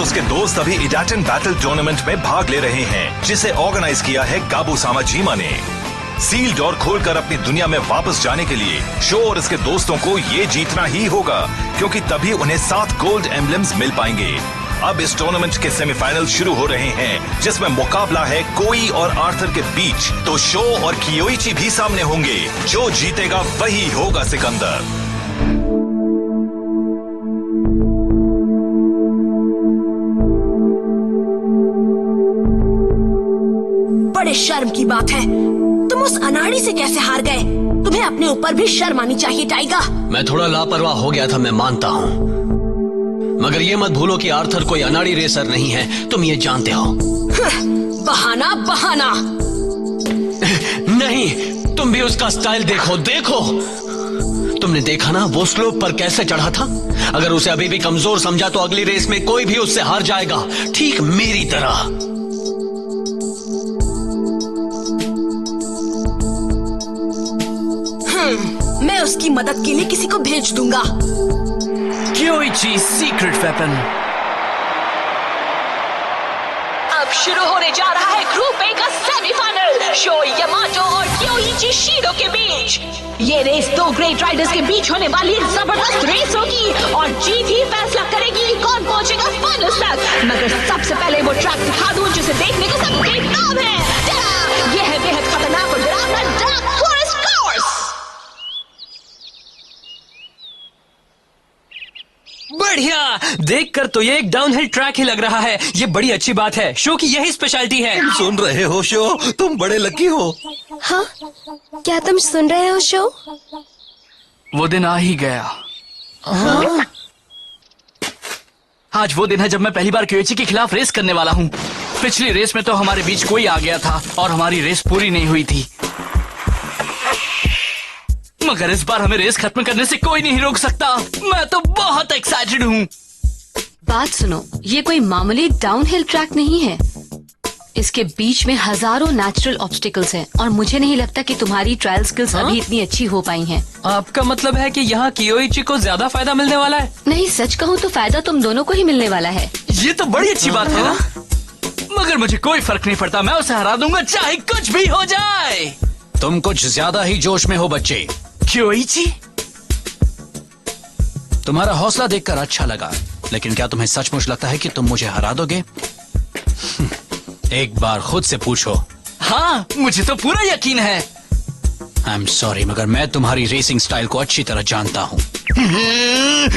और उसके दोस्त अभी इडाटन बैटल टूर्नामेंट में भाग ले रहे हैं, जिसे ऑर्गेनाइज किया है गाबू सामाजिमा ने। सील डोर खोलकर अपनी दुनिया में वापस जाने के लिए शो और इसके दोस्तों को ये जीतना ही होगा, क्योंकि तभी उन्हें 7 गोल्ड एम्बलम्स मिल पाएंगे। अब इस टूर्नामेंट के सेमीफाइनल शुरू हो रहे हैं, जिसमें मुकाबला है कोई और आर्थर के बीच। तो शो और कियोइची भी सामने होंगे। जो जीतेगा वही होगा सिकंदर। बड़े शर्म की बात है, तुम उस अनाड़ी से कैसे हार गए? तुम्हें अपने ऊपर भी शर्म आनी चाहिए टाइगर। मैं थोड़ा लापरवाह हो गया था, मैं मानता हूँ, मगर ये मत भूलो कि आर्थर कोई अनाड़ी रेसर नहीं है, तुम ये जानते हो। बहाना बहाना। नहीं, तुम भी उसका स्टाइल देखो। तुमने देखा ना वो स्लोप पर कैसे चढ़ा था? अगर उसे अभी भी कमजोर समझा तो अगली रेस में कोई भी उससे हार जाएगा, ठीक मेरी तरह। मैं उसकी मदद के लिए किसी को भेज दूंगा। कियोइची सीक्रेट वेपन। अब शुरू होने जा रहा है ग्रुप ए का सेमीफाइनल, शो यामाटो और कियोइची शिडो के बीच। ये रेस 2 ग्रेट राइडर्स के बीच होने वाली एक जबरदस्त रेस होगी और जीत ही फैसला करेगी कौन पहुंचेगा फाइनल तक। मगर सबसे पहले वो ट्रैक दिखा दूं जिसे देखने को सब बेताब है। ये है बेहद खतरनाक और डरावना डार्क फॉरेस्ट कोर्स। बढ़िया, देखकर तो ये एक डाउनहिल ट्रैक ही लग रहा है। ये बड़ी अच्छी बात है, शो की यही स्पेशलिटी है। तुम सुन रहे हो शो? तुम बड़े लकी हो। हाँ, क्या तुम सुन रहे हो शो? वो दिन आ ही गया। हाँ? आज वो दिन है जब मैं पहली बार कियोइची के खिलाफ रेस करने वाला हूँ। पिछली रेस में तो हमारे बीच कोई आ गया था और हमारी रेस पूरी नहीं हुई थी, मगर इस बार हमें रेस खत्म करने से कोई नहीं रोक सकता। मैं तो बहुत एक्साइटेड हूँ। बात सुनो, ये कोई मामूली डाउनहिल ट्रैक नहीं है। इसके बीच में हजारों नेचुरल ऑब्स्टिकल्स हैं और मुझे नहीं लगता कि तुम्हारी ट्रायल स्किल्स अभी इतनी अच्छी हो पाई हैं। आपका मतलब है कि यहाँ कियोइची को ज्यादा फायदा मिलने वाला है? नहीं, सच कहूँ तो फायदा तुम दोनों को ही मिलने वाला है। ये तो बड़ी अच्छी बात है ना? मगर मुझे कोई फर्क नहीं पड़ता, मैं उसे हरा दूंगा चाहे कुछ भी हो जाए। तुम कुछ ज्यादा ही जोश में हो बच्चे। कियोइची, तुम्हारा हौसला देखकर अच्छा लगा, लेकिन क्या तुम्हें सचमुच लगता है कि तुम मुझे हरा दोगे? एक बार खुद से पूछो। हाँ, मुझे तो पूरा यकीन है। आई एम सॉरी, मगर मैं तुम्हारी रेसिंग स्टाइल को अच्छी तरह जानता हूँ।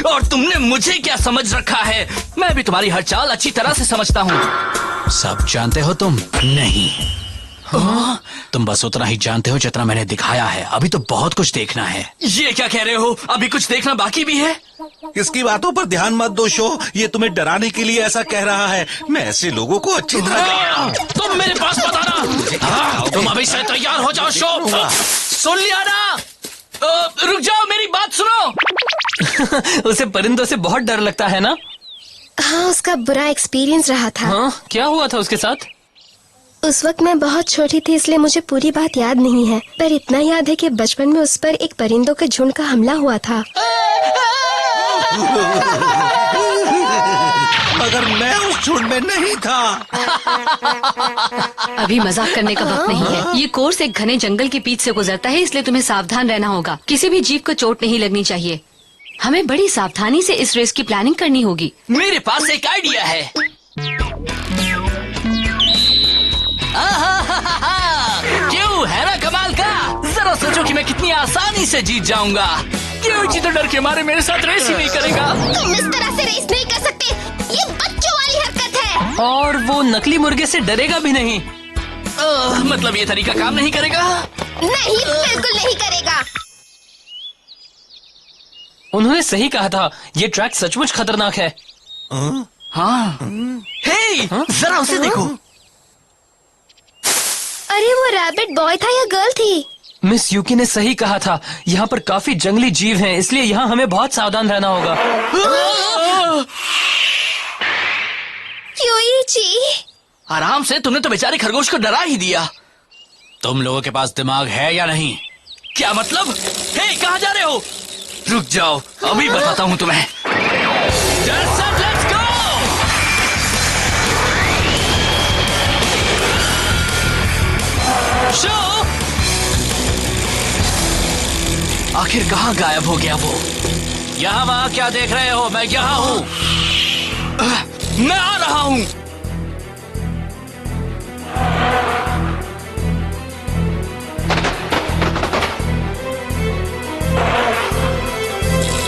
और तुमने मुझे क्या समझ रखा है? मैं भी तुम्हारी हर चाल अच्छी तरह से समझता हूँ। सब जानते हो तुम? नहीं। तुम बस उतना ही जानते हो जितना मैंने दिखाया है। अभी तो बहुत कुछ देखना है। ये क्या कह रहे हो? अभी कुछ देखना बाकी भी है? इसकी बातों पर ध्यान मत दो शो, ये तुम्हें डराने के लिए ऐसा कह रहा है। मैं ऐसे लोगों को अच्छी तरह। तुम मेरे पास बताना। तुम अभी से तैयार हो जाओ शो। सुन लिया ना? रुक जाओ, मेरी बात सुनो। उसे परिंदों से बहुत डर लगता है ना? हाँ, उसका बुरा एक्सपीरियंस रहा था। हाँ, क्या हुआ था उसके साथ? उस वक्त मैं बहुत छोटी थी, इसलिए मुझे पूरी बात याद नहीं है, पर इतना याद है कि बचपन में उस पर एक परिंदों के झुंड का हमला हुआ था। मगर मैं उस झुंड में नहीं था। अभी मजाक करने का वक्त नहीं है। ये कोर्स एक घने जंगल के बीच से गुजरता है, इसलिए तुम्हें सावधान रहना होगा। किसी भी जीव को चोट नहीं लगनी चाहिए। हमें बड़ी सावधानी से इस रेस की प्लानिंग करनी होगी। मेरे पास एक आइडिया है। क्यों है ना कमाल का? जरा सोचो कि मैं कितनी आसानी से जीत जाऊंगा। कियोइची तो डर के मारे मेरे साथ रेस ही नहीं करेगा। तुम इस तरह से रेस नहीं कर सकते, ये बच्चों वाली हरकत है। और वो नकली मुर्गे से डरेगा भी नहीं। मतलब ये तरीका काम नहीं करेगा? नहीं, बिल्कुल नहीं करेगा। उन्होंने सही कहा था, ये ट्रैक सचमुच खतरनाक है। हाँ। हे, जरा उसे देखो। अरे वो रैबिट बॉय था या गर्ल थी? मिस यूकी ने सही कहा था, यहाँ पर काफी जंगली जीव हैं, इसलिए यहाँ हमें बहुत सावधान रहना होगा। कियोइची, आराम से, तुमने तो बेचारे खरगोश को डरा ही दिया। तुम लोगों के पास दिमाग है या नहीं? क्या मतलब? हे, कहाँ जा रहे हो? रुक जाओ, अभी बताता हूँ तुम्हें। Let's go! शो आखिर कहाँ गायब हो गया वो? यहाँ वहाँ क्या देख रहे हो? मैं यहाँ हूँ, मैं आ रहा हूँ।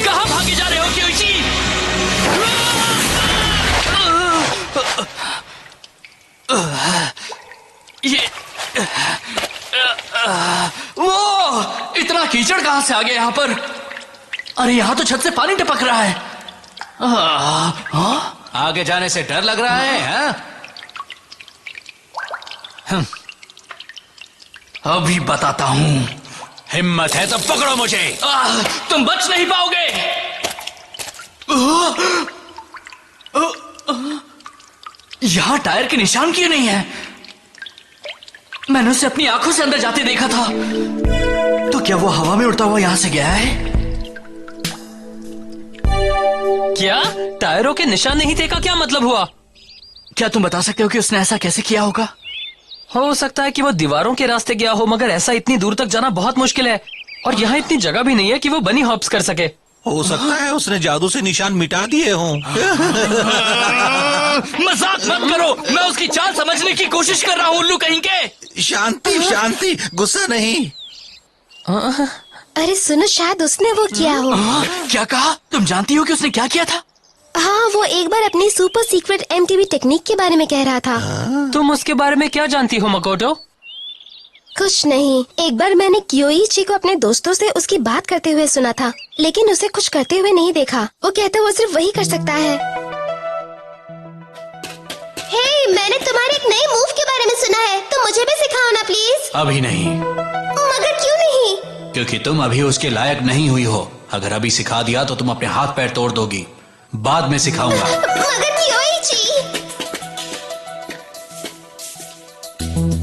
कहाँ भागे जा रहे हो क्योइची? ये वो इतना कीचड़ कहाँ से आ गया यहाँ पर? अरे यहाँ तो छत से पानी टपक रहा है। आगे जाने से डर लग रहा है, हाँ? अभी बताता हूँ। हिम्मत है तो पकड़ो मुझे। तुम बच नहीं पाओगे। यहाँ टायर के निशान क्यों नहीं है? मैंने उसे अपनी आंखों से अंदर जाते देखा था। तो क्या वो हवा में उड़ता हुआ यहाँ से गया है? क्या टायरों के निशान नहीं थे का क्या मतलब हुआ? क्या तुम बता सकते हो कि उसने ऐसा कैसे किया होगा? हो सकता है कि वो दीवारों के रास्ते गया हो, मगर ऐसा इतनी दूर तक जाना बहुत मुश्किल है और यहाँ इतनी जगह भी नहीं है कि वो बनी हॉप्स कर सके। हो सकता है उसने जादू से निशान मिटा दिए हों। मजाक मत करो, मैं उसकी चाल समझने की कोशिश कर रहा हूँ उल्लू कहीं के। शांति शांति, गुस्सा नहीं। अरे सुनो, शायद उसने वो किया हो। क्या कहा? तुम जानती हो कि उसने क्या किया था? हाँ, वो एक बार अपनी सुपर सीक्रेट MTV टेक्निक के बारे में कह रहा था। तुम उसके बारे में क्या जानती हो मकोटो? कुछ नहीं, एक बार मैंने कियोइची को अपने दोस्तों से उसकी बात करते हुए सुना था, लेकिन उसे कुछ करते हुए नहीं देखा। वो कहता वो सिर्फ वही कर सकता है। हे, मैंने तुम्हारे एक नए मूव के बारे में सुना है, तो मुझे भी सिखाओ ना प्लीज। अभी नहीं। मगर क्यों नहीं? क्योंकि तुम अभी उसके लायक नहीं हुई हो। अगर अभी सिखा दिया तो तुम अपने हाथ पैर तोड़ दोगी। बाद में सिखाऊंगा। मगर कियोइची,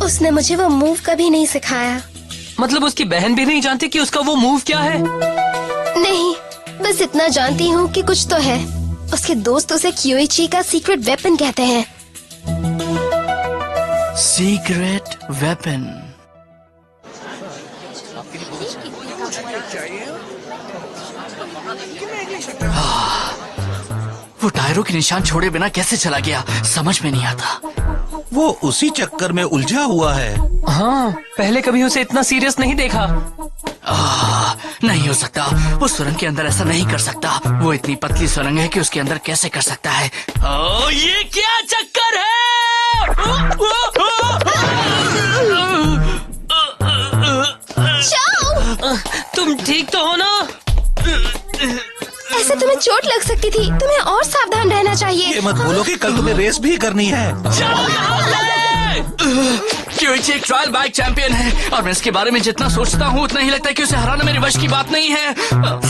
उसने मुझे वो मूव कभी नहीं सिखाया। मतलब उसकी बहन भी नहीं जानती कि उसका वो मूव क्या है? नहीं, बस इतना जानती हूँ कि कुछ तो है। उसके दोस्त उसे कियोइची का सीक्रेट वेपन कहते हैं। Secret weapon. वो टायरों के निशान छोड़े बिना कैसे चला गया, समझ में नहीं आता। वो उसी चक्कर में उलझा हुआ है। हाँ, पहले कभी उसे इतना सीरियस नहीं देखा। नहीं हो सकता, वो सुरंग के अंदर ऐसा नहीं कर सकता। वो इतनी पतली सुरंग है कि उसके अंदर कैसे कर सकता है? ये क्या चक्कर है? तुम ठीक तो हो ना? ऐसे तुम्हें चोट लग सकती थी, तुम्हें और सावधान रहना चाहिए। ये मत बोलो कि कल तुम्हें रेस भी करनी है। कियोइची एक ट्रायल बाइक चैंपियन है और मैं इसके बारे में जितना सोचता हूँ उतना ही लगता है कि उसे हराना मेरे वश की बात नहीं है।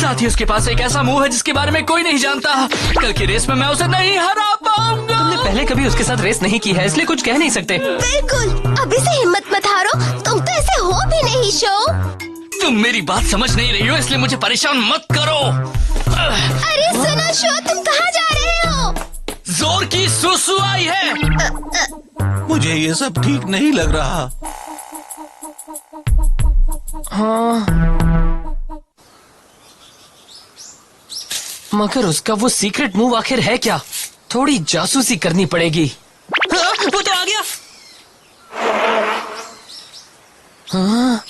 साथ ही उसके पास एक ऐसा मूव है जिसके बारे में कोई नहीं जानता। कल की रेस में मैं उसे नहीं हरा पाऊंगा। तुमने पहले कभी उसके साथ रेस नहीं की है, इसलिए कुछ कह नहीं सकते। बिल्कुल, अभी से हिम्मत मत हारो, तुम तो ऐसे हो भी नहीं। शो, तुम मेरी बात समझ नहीं रही हो, इसलिए मुझे परेशान मत करो। अरे सुनो शो, तुम कहाँ जा रहे हो? जोर की सुसु आई है। मुझे ये सब ठीक नहीं लग रहा। हाँ, मगर उसका वो सीक्रेट मूव आखिर है क्या? थोड़ी जासूसी करनी पड़ेगी। हाँ, वो तो आ गया। हाँ,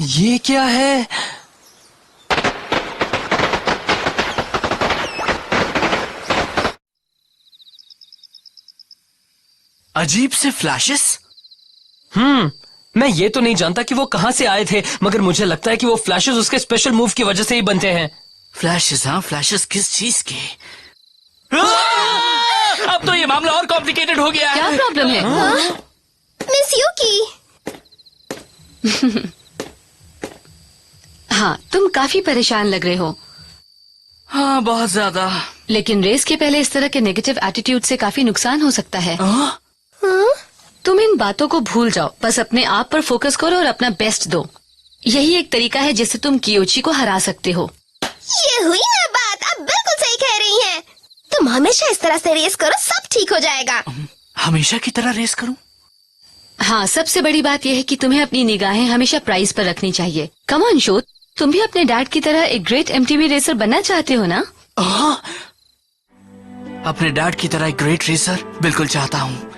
ये क्या है? अजीब से फ्लैशेस। मैं ये तो नहीं जानता कि वो कहाँ से आए थे, मगर मुझे लगता है कि वो फ्लैशेस उसके स्पेशल मूव की वजह से ही बनते हैं। फ्लैशेस? हाँ, फ्लैशेस किस चीज के? अब तो ये मामला और कॉम्प्लिकेटेड हो गया है। क्या प्रॉब्लम है? मिस यूकी। हाँ, तुम काफी परेशान लग रहे हो। हाँ, बहुत ज्यादा। लेकिन रेस के पहले इस तरह के नेगेटिव एटीट्यूड से काफी नुकसान हो सकता है। तुम इन बातों को भूल जाओ, बस अपने आप पर फोकस करो और अपना बेस्ट दो। यही एक तरीका है जिससे तुम कियोइची को हरा सकते हो। ये हुई ना बात, आप बिल्कुल सही कह रही हैं। तुम हमेशा इस तरह से रेस करो, सब ठीक हो जाएगा। हमेशा की तरह रेस करूं? हाँ, सबसे बड़ी बात यह है कि तुम्हें अपनी निगाहें हमेशा प्राइज पर रखनी चाहिए। कम ऑन शो, तुम भी अपने डैड की तरह एक ग्रेट एमटीवी रेसर बनना चाहते हो ना? अपने डैड की तरह एक ग्रेट रेसर बिल्कुल चाहता हूँ।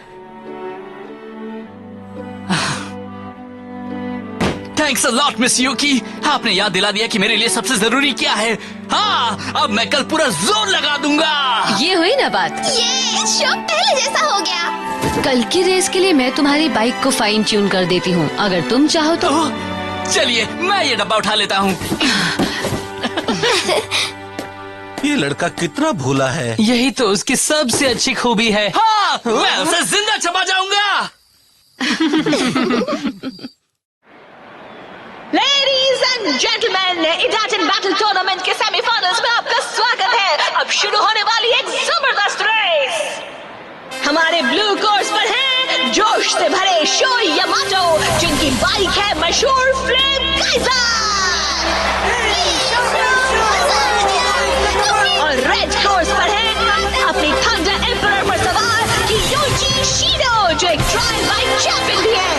थैंक्स अ लॉट मिस यूकी, आपने याद दिला दिया कि मेरे लिए सबसे जरूरी क्या है। हाँ, अब मैं कल पूरा जोर लगा दूंगा। ये हुई ना बात। ये शो पहले जैसा हो गया। कल की रेस के लिए मैं तुम्हारी बाइक को फाइन ट्यून कर देती हूँ, अगर तुम चाहो तो। चलिए, मैं ये डब्बा उठा लेता हूँ। ये लड़का कितना भोला है। यही तो उसकी सबसे अच्छी खूबी है। हाँ, मैं उसे जिंदा चबा जाऊंगा। लेडीज एंड जेंटलमैन, इडाटन बैटल टूर्नामेंट के सेमीफाइनल्स में आपका स्वागत है। अब शुरू होने वाली एक जबरदस्त रेस। हमारे ब्लू कोर्स पर है जोश से भरे शो यामाटो, जिनकी बाइक है मशहूर फ्लेम काइजर। और रेड कोर्स पर है अपनी थंडर एम्परर पर सवार कियोइची शीडो, जो एक ट्रायल बाइक चैंपियन भी है।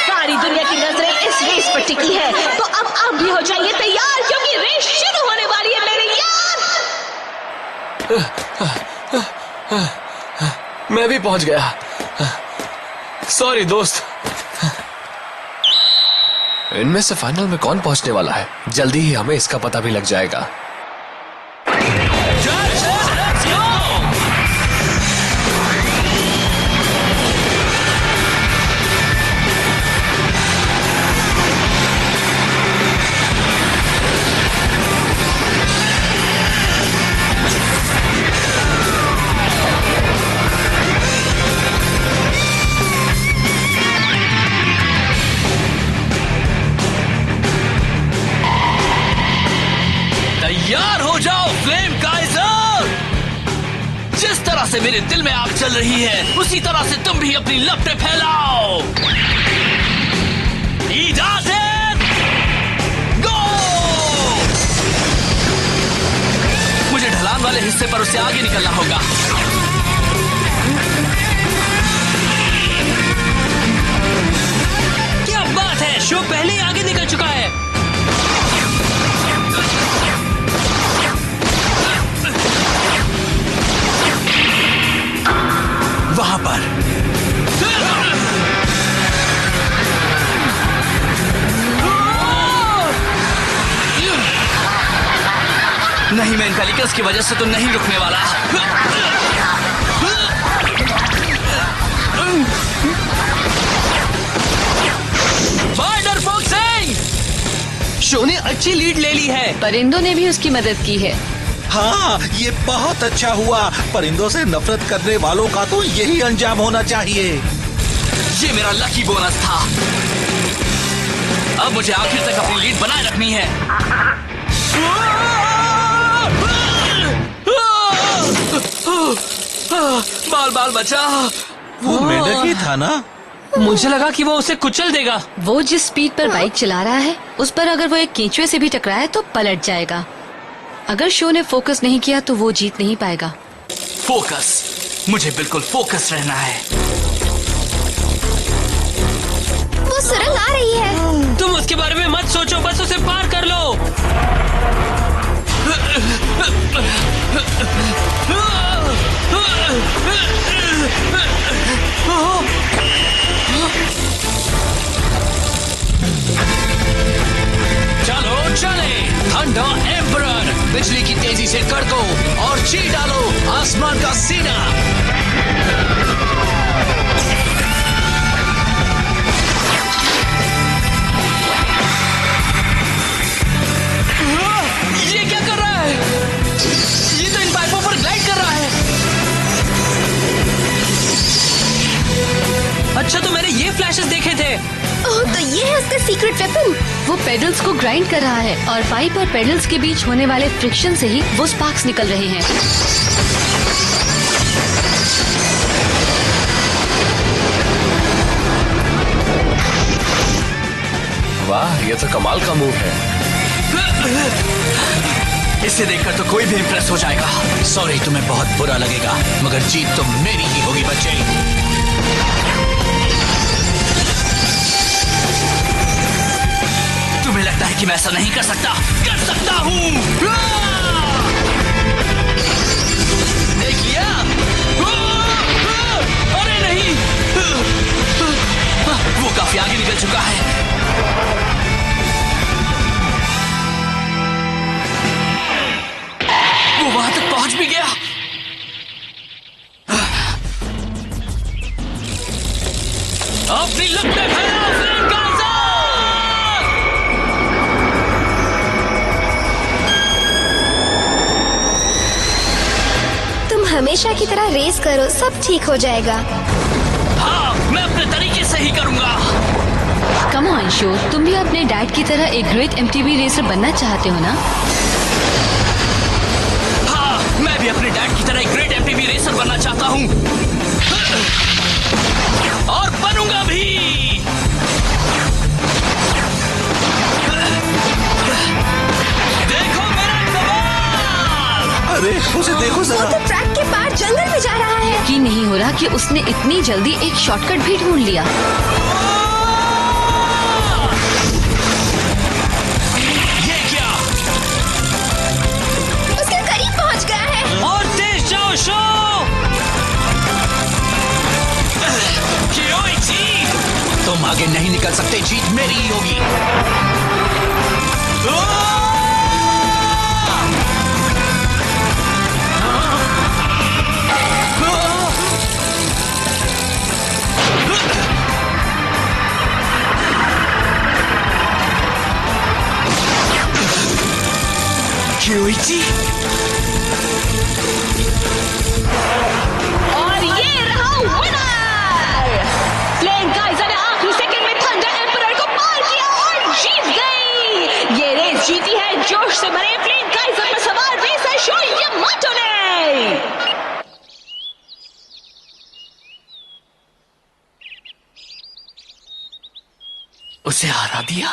सारी दुनिया की नजरें इस रेस पर टिकी है, तो अब आप भी हो जाइए तैयार, क्योंकि रेस शुरू होने वाली है मेरे यार। मैं भी पहुंच गया। सॉरी दोस्त। इनमें से फाइनल में कौन पहुंचने वाला है, जल्दी ही हमें इसका पता भी लग जाएगा। तैयार हो जाओ फ्लेम काइजर। जिस तरह से मेरे दिल में आग चल रही है, उसी तरह से तुम भी अपनी लपटें फैलाओ। इजाज़त, गो! मुझे ढलान वाले हिस्से पर उससे आगे निकलना होगा। क्या बात है, शो पहले ही आगे निकल चुका है। वहां पर नहीं, मैं इन पेलिकन्स की वजह से तो नहीं रुकने वाला। वंडरफुल सिंह! शो ने अच्छी लीड ले ली है। परिंदों ने भी उसकी मदद की है। हाँ, ये बहुत अच्छा हुआ। परिंदों से नफरत करने वालों का तो यही अंजाम होना चाहिए। ये मेरा लकी बोनस था। अब मुझे आखिर तक अपनी लीड बनाए रखनी है। बाल बाल बचा। वो मेंढक ही था ना? मुझे लगा कि वो उसे कुचल देगा। वो जिस स्पीड पर बाइक चला रहा है, उस पर अगर वो एक केंचुए से भी टकराए तो पलट जाएगा। अगर शो ने फोकस नहीं किया तो वो जीत नहीं पाएगा। फोकस, मुझे बिल्कुल फोकस रहना है। वो सुरंग आ रही है। तुम उसके बारे में मत सोचो, बस उसे पार कर लो। चलो चले, थंडर एम्परर, बिजली की तेजी से कड़को और ची डालो आसमान का सीना। ये क्या कर रहा है? ये तो इन पाइपों पर ग्लाइड कर रहा है। अच्छा, तो मैंने ये फ्लैशेस देखे थे। ओह, तो ये है उसका सीक्रेट वेपन। वो पेडल्स को ग्राइंड कर रहा है और पाइप और पेडल्स के बीच होने वाले फ्रिक्शन से ही वो स्पार्क्स निकल रहे हैं। वाह, ये तो कमाल का मूव है। इसे देखकर तो कोई भी इम्प्रेस हो जाएगा। सॉरी, तुम्हें बहुत बुरा लगेगा, मगर जीत तो मेरी ही होगी बच्चे। तुम्हें लगता है कि मैं ऐसा नहीं कर सकता? कर सकता हूँ। देख लिया? अरे नहीं, वो काफी आगे निकल चुका है। वो वहां तक पहुंच भी गया। अपनी लत में फैलाओ फ्लेम काइज़र! तुम हमेशा की तरह रेस करो, सब ठीक हो जाएगा। हाँ, मैं अपने तरीके से ही करूंगा। कम ऑन शो, तुम भी अपने डैड की तरह एक ग्रेट एमटीबी रेसर बनना चाहते हो ना? मैं भी अपने डैड की तरह एक ग्रेट एमटीबी रेसर बनना चाहता हूँ, और बनूंगा भी। देखो मेरा कमाल! अरे उसे देखो वो जरा। तो ट्रैक के पार जंगल में जा रहा है। यकीन नहीं हो रहा कि उसने इतनी जल्दी एक शॉर्टकट भी ढूंढ लिया। ये क्या? उसके करीब पहुंच गया है। और तेज जाओ शो! कियोइची! तुम आगे नहीं निकल सकते, जीत मेरी ही होगी। कियोइची! और ये रहा विनर! फ्लेम काइज़र ने आखिरी सेकंड में थंडर एम्परर को पार किया और जीत गई। ये रेस जीती है जोश से भरे फ्लेम काइज़र पर सवार रेसर शो यामाटो ने। उसे हरा दिया।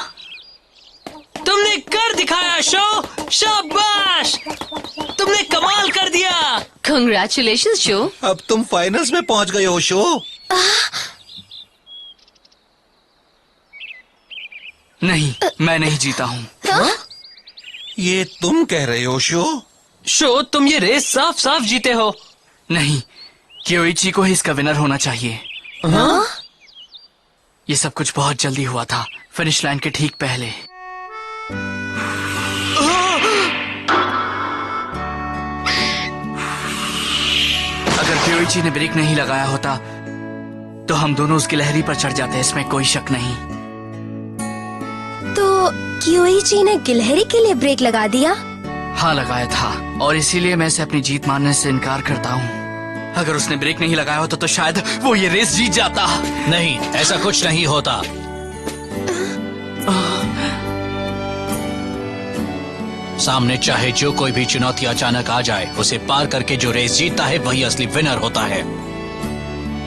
तुमने कर दिखाया शो, शाबाश! तुमने कमाल कर दिया। Congratulations show. अब तुम फाइनल्स में पहुंच गए हो शो। नहीं, मैं नहीं जीता हूँ। ये तुम कह रहे हो शो? शो, तुम ये रेस साफ साफ जीते हो। नहीं, कियोइची को ही इसका विनर होना चाहिए। हाँ? ये सब कुछ बहुत जल्दी हुआ था, फिनिश लाइन के ठीक पहले। अगर कियोइची ने ब्रेक नहीं लगाया होता तो हम दोनों उसकी लहरी पर चढ़ जाते, इसमें कोई शक नहीं। तो कियोइची ने गिलहरी के लिए ब्रेक लगा दिया? हाँ, लगाया था, और इसीलिए मैं इसे अपनी जीत मानने से इनकार करता हूँ। अगर उसने ब्रेक नहीं लगाया होता तो शायद वो ये रेस जीत जाता। नहीं, ऐसा कुछ नहीं होता। सामने चाहे जो कोई भी चुनौती अचानक आ जाए, उसे पार करके जो रेस जीतता है वही असली विनर होता है।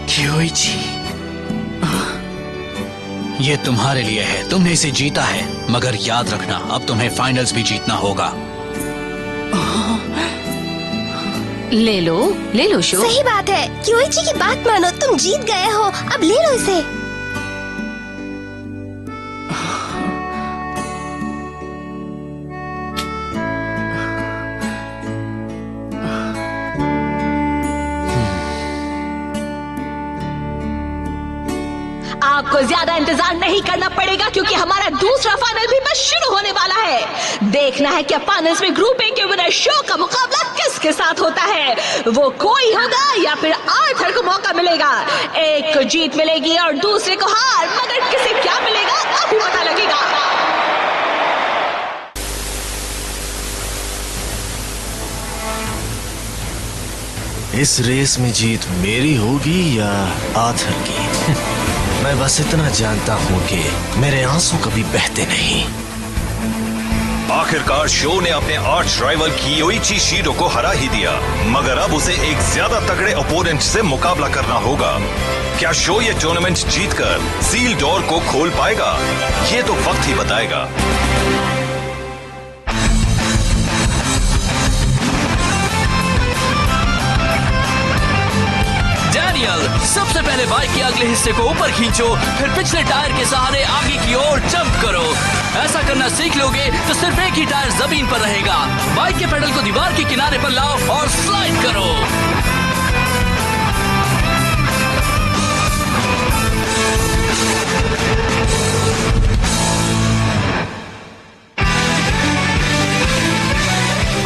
कियोइची, ये तुम्हारे लिए है, तुमने इसे जीता है, मगर याद रखना अब तुम्हें फाइनल्स भी जीतना होगा। ले लो शो। सही बात है, कियोइची की बात मानो, तुम जीत गए हो, अब ले लो इसे। आपको ज्यादा इंतजार नहीं करना पड़ेगा क्योंकि हमारा दूसरा फाइनल भी बस शुरू होने वाला है। देखना है कि फाइनल्स में ग्रुप ए के विनर शो का मुकाबला किसके साथ होता है। वो कोई होगा या फिर आर्थर को मौका मिलेगा। एक को जीत मिलेगी और दूसरे को हार, मगर किसे क्या मिलेगा अभी पता लगेगा। इस रेस में जीत मेरी होगी या आर्थर की? मैं बस इतना जानता हूँ कि मेरे आंसू कभी बहते नहीं। आखिरकार शो ने अपने आर्च राइवल कियोइची शीडो को हरा ही दिया, मगर अब उसे एक ज्यादा तगड़े ओपोनेंट से मुकाबला करना होगा। क्या शो ये टूर्नामेंट जीतकर सील डोर को खोल पाएगा? ये तो वक्त ही बताएगा। डैनियल, सबसे पहले बाइक के अगले हिस्से को ऊपर खींचो, फिर पिछले टायर के सहारे आगे की ओर जंप करो। ऐसा करना सीख लोगे तो सिर्फ एक ही टायर जमीन पर रहेगा। बाइक के पेडल को दीवार के किनारे पर लाओ और स्लाइड करो।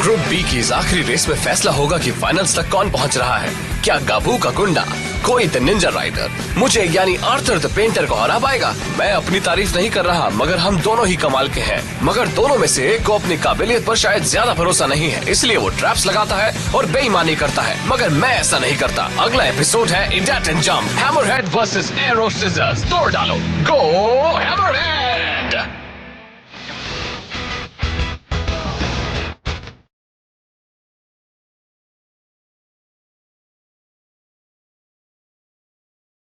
ग्रुप बी की इस आखिरी रेस में फैसला होगा कि फाइनल्स तक कौन पहुंच रहा है। क्या गाबू का गुंडा कोई द निंजा राइडर मुझे यानी आर्थर द पेंटर को हरा पाएगा? मैं अपनी तारीफ नहीं कर रहा, मगर हम दोनों ही कमाल के हैं। मगर दोनों में से एक को अपनी काबिलियत पर शायद ज्यादा भरोसा नहीं है, इसलिए वो ट्रैप्स लगाता है और बेईमानी करता है, मगर मैं ऐसा नहीं करता। अगला एपिसोड है इडेट and jump, hammerhead versus arrow scissors. दौड़ डालो, गो